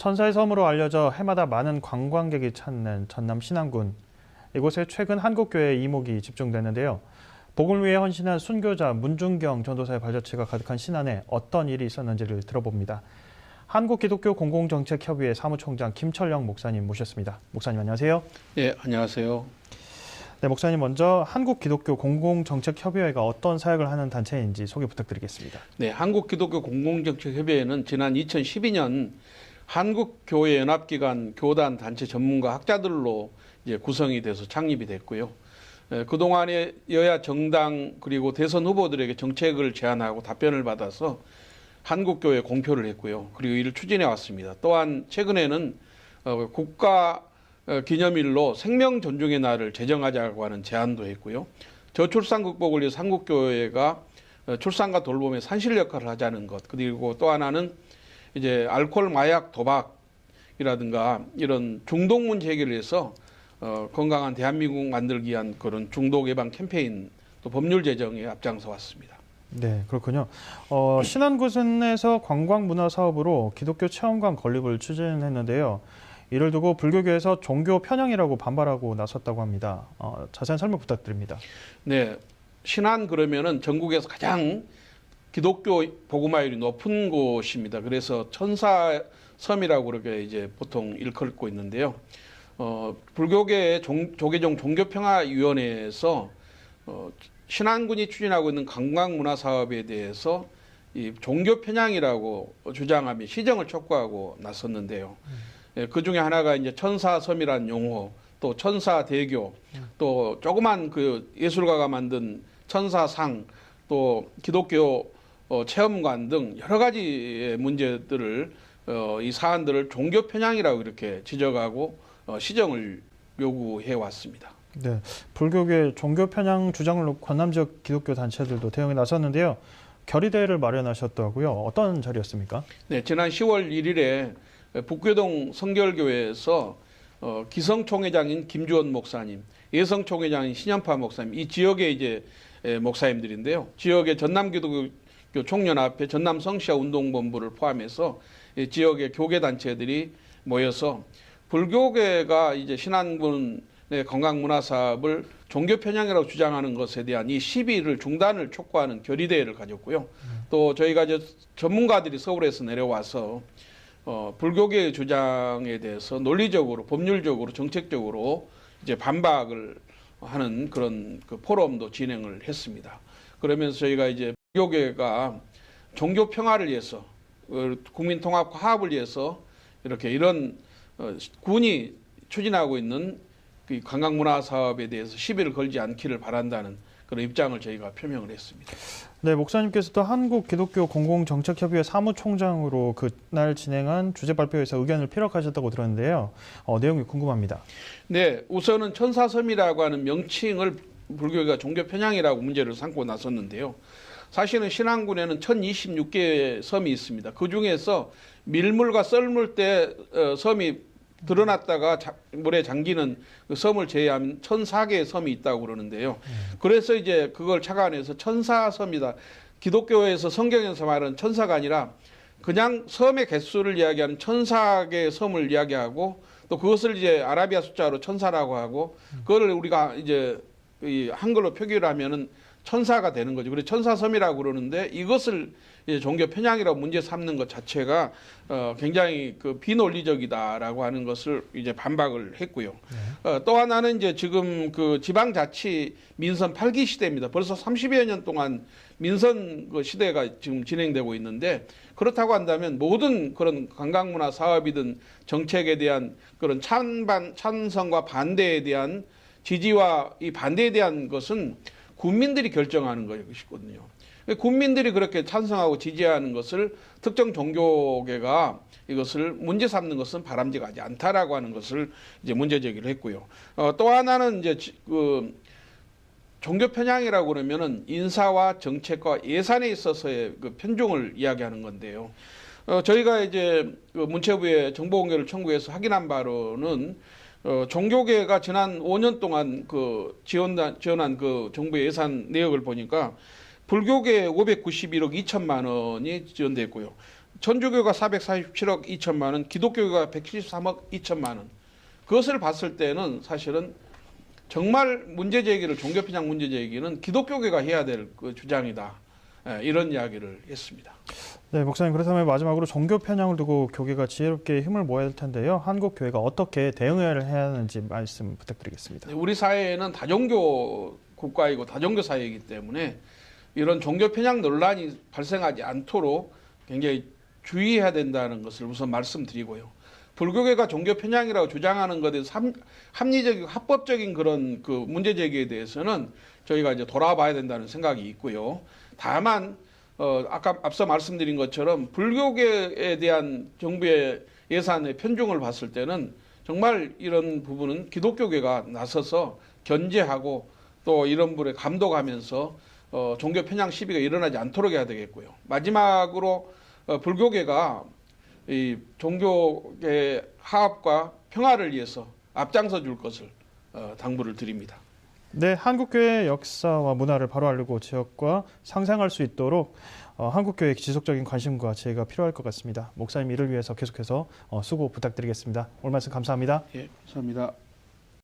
천사의 섬으로 알려져 해마다 많은 관광객이 찾는 전남 신안군. 이곳에 최근 한국교회 이목이 집중됐는데요. 복을 위해 헌신한 순교자 문중경 전도사의 발자취가 가득한 신안에 어떤 일이 있었는지를 들어봅니다. 한국기독교공공정책협의회 사무총장 김철영 목사님 모셨습니다. 목사님 안녕하세요. 네, 안녕하세요. 네, 목사님 먼저 한국기독교공공정책협의회가 어떤 사역을 하는 단체인지 소개 부탁드리겠습니다. 네, 한국기독교공공정책협의회는 지난 2012년 한국교회연합기관 교단 단체 전문가 학자들로 이제 구성이 돼서 창립이 됐고요. 그동안에 여야 정당 그리고 대선 후보들에게 정책을 제안하고 답변을 받아서 한국교회에 공표를 했고요. 그리고 이를 추진해 왔습니다. 또한 최근에는 국가 기념일로 생명 존중의 날을 제정하자고 하는 제안도 했고요. 저출산 극복을 위해서 한국교회가 출산과 돌봄의 산실 역할을 하자는 것, 그리고 또 하나는 이제 알코올, 마약, 도박이라든가 이런 중독 문제 해결을 해서 건강한 대한민국 만들기 위한 그런 중독 예방 캠페인 또 법률 제정에 앞장서 왔습니다. 네, 그렇군요. 신안군에서 관광문화 사업으로 기독교 체험관 건립을 추진했는데요. 이를 두고 불교계에서 종교 편향이라고 반발하고 나섰다고 합니다. 자세한 설명 부탁드립니다. 네, 신안 그러면은 전국에서 가장 기독교 복음화율이 높은 곳입니다. 그래서 천사섬이라고 그렇게 이제 보통 일컬고 있는데요. 불교계의 조계종 종교평화위원회에서 신안군이 추진하고 있는 관광문화 사업에 대해서 이 종교 편향이라고 주장하며 시정을 촉구하고 나섰는데요. 그 중에 하나가 이제 천사섬이라는 용어, 또 천사대교, 또 조그만 그 예술가가 만든 천사상, 또 기독교 체험관 등 여러 가지의 문제들을 이 사안들을 종교 편향이라고 이렇게 지적하고 시정을 요구해 왔습니다. 네, 불교계 종교 편향 주장을 놓고 관남 지역 기독교 단체들도 대응에 나섰는데요. 결의대회를 마련하셨다고요. 어떤 자리였습니까? 네, 지난 10월 1일에 북교동 성결교회에서 기성총회장인 김주원 목사님, 예성총회장인 신연파 목사님, 이 지역의 이제 목사님들인데요. 지역의 전남기독교 총연합회, 전남성시아 운동본부를 포함해서 지역의 교계 단체들이 모여서 불교계가 이제 신안군의 관광문화 사업을 종교 편향이라고 주장하는 것에 대한 이 시비를 중단을 촉구하는 결의대회를 가졌고요. 또 저희가 이제 전문가들이 서울에서 내려와서 불교계의 주장에 대해서 논리적으로, 법률적으로, 정책적으로 이제 반박을 하는 그런 그 포럼도 진행을 했습니다. 그러면서 저희가 이제 불교계가 종교 평화를 위해서, 국민 통합과 화합을 위해서 이렇게 이런 군이 추진하고 있는 그 관광문화 사업에 대해서 시비를 걸지 않기를 바란다는 그런 입장을 저희가 표명을 했습니다. 네, 목사님께서도 한국기독교공공정책협의회 사무총장으로 그날 진행한 주제 발표에서 의견을 피력하셨다고 들었는데요. 내용이 궁금합니다. 네, 우선은 천사섬이라고 하는 명칭을 불교가 종교 편향이라고 문제를 삼고 나섰는데요. 사실은 신안군에는 1026개의 섬이 있습니다. 그 중에서 밀물과 썰물 때 섬이 드러났다가 물에 잠기는 그 섬을 제외하면 1004개의 섬이 있다고 그러는데요. 그래서 이제 그걸 착안해서 천사섬이다. 기독교에서 성경에서 말하는 천사가 아니라 그냥 섬의 개수를 이야기하는 1004개의 섬을 이야기하고 또 그것을 이제 아라비아 숫자로 천사라고 하고 그거를 우리가 이제 이 한글로 표기를 하면은 천사가 되는 거죠. 그래서 천사섬이라고 그러는데 이것을 이제 종교 편향이라고 문제 삼는 것 자체가 굉장히 그 비논리적이다라고 하는 것을 이제 반박을 했고요. 또 하나는 이제 지금 그 지방자치 민선 8기 시대입니다. 벌써 30여 년 동안 민선 그 시대가 지금 진행되고 있는데 그렇다고 한다면 모든 그런 관광문화 사업이든 정책에 대한 그런 찬성과 반대에 대한 지지와 이 반대에 대한 것은 국민들이 결정하는 것이거든요. 국민들이 그렇게 찬성하고 지지하는 것을 특정 종교계가 이것을 문제 삼는 것은 바람직하지 않다라고 하는 것을 이제 문제 제기를 했고요. 또 하나는 이제 그 종교 편향이라고 그러면은 인사와 정책과 예산에 있어서의 그 편중을 이야기하는 건데요. 저희가 이제 그 문체부에 정보 공개를 청구해서 확인한 바로는 종교계가 지난 5년 동안 그 지원한 그 정부 예산 내역을 보니까 불교계 591억 2천만 원이 지원됐고요. 천주교가 447억 2천만 원, 기독교가 173억 2천만 원. 그것을 봤을 때는 사실은 정말 문제 제기를 종교 편향 문제 제기는 기독교계가 해야 될 그 주장이다. 이런 이야기를 했습니다. 네, 목사님, 그렇다면 마지막으로 종교 편향을 두고 교계가 지혜롭게 힘을 모아야 할 텐데요. 한국 교회가 어떻게 대응을 해야 하는지 말씀 부탁드리겠습니다. 우리 사회는 다종교 국가이고 다종교 사회이기 때문에 이런 종교 편향 논란이 발생하지 않도록 굉장히 주의해야 된다는 것을 우선 말씀드리고요. 불교계가 종교 편향이라고 주장하는 것에 대해서 합리적이고 합법적인 그런 그 문제 제기에 대해서는 저희가 이제 돌아봐야 된다는 생각이 있고요. 다만 아까 앞서 말씀드린 것처럼 불교계에 대한 정부의 예산의 편중을 봤을 때는 정말 이런 부분은 기독교계가 나서서 견제하고 또 이런 분에 감독하면서 종교 편향 시비가 일어나지 않도록 해야 되겠고요. 마지막으로 불교계가 이 종교계 화합과 평화를 위해서 앞장서 줄 것을 당부를 드립니다. 네, 한국교회의 역사와 문화를 바로 알리고 지역과 상생할 수 있도록 한국교회의 지속적인 관심과 지혜가 필요할 것 같습니다. 목사님 이를 위해서 계속해서 수고 부탁드리겠습니다. 오늘 말씀 감사합니다. 예, 감사합니다.